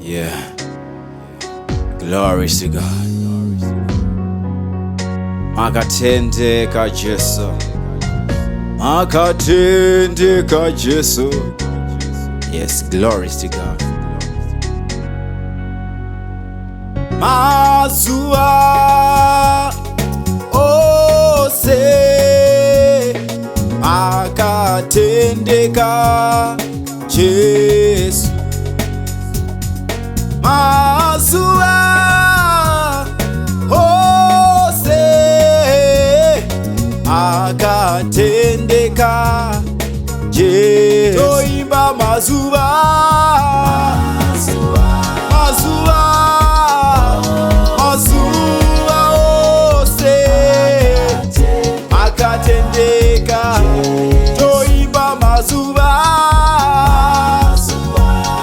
Yeah. Glory to God. Makatendeka Jesu, makatendeka Jesu. Yes, glory to God. Mazuwa ose makatendeka Jesu. Mazuwa ose makatendeka Jesu. Toimba mazuwa, mazuwa, mazuwa ose makatendeka. Toimba mazuwa,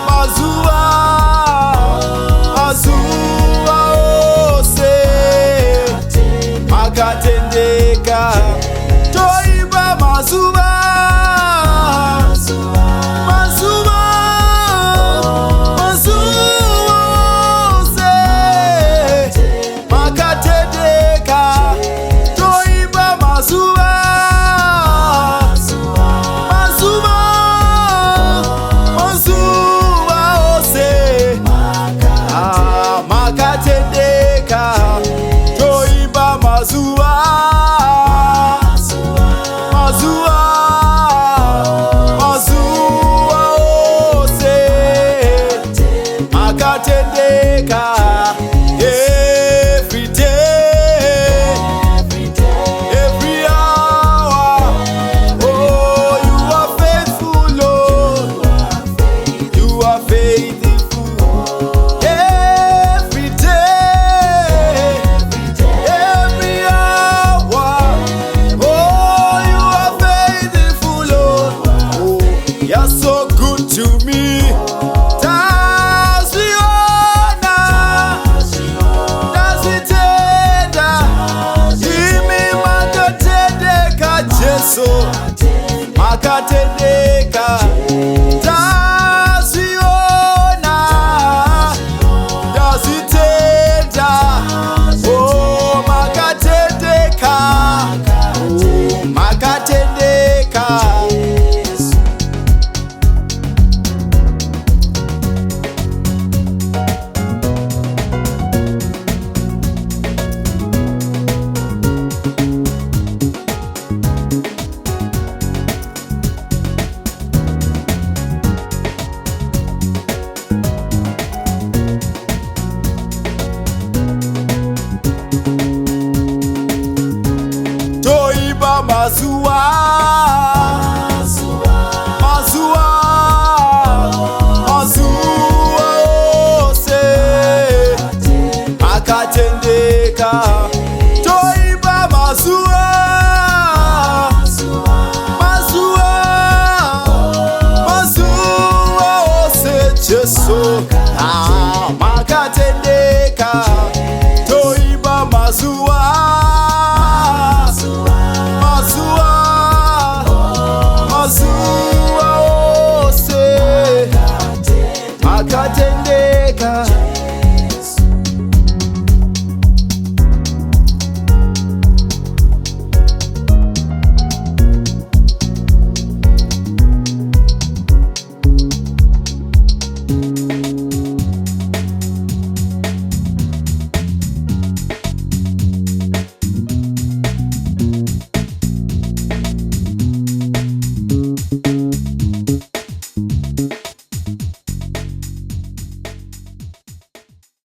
mazuwa, mazuwa ose makatendeka. Toimba mazuwa, every day, every hour. Oh, you are faithful, Lord. You are faithful. Every day, every hour. Oh, you are faithful, Lord. Oh, you're so good to me. So makatendeka, taziona, tazitenda. Oh, makatendeka, oh, makatendeka. Mazuwa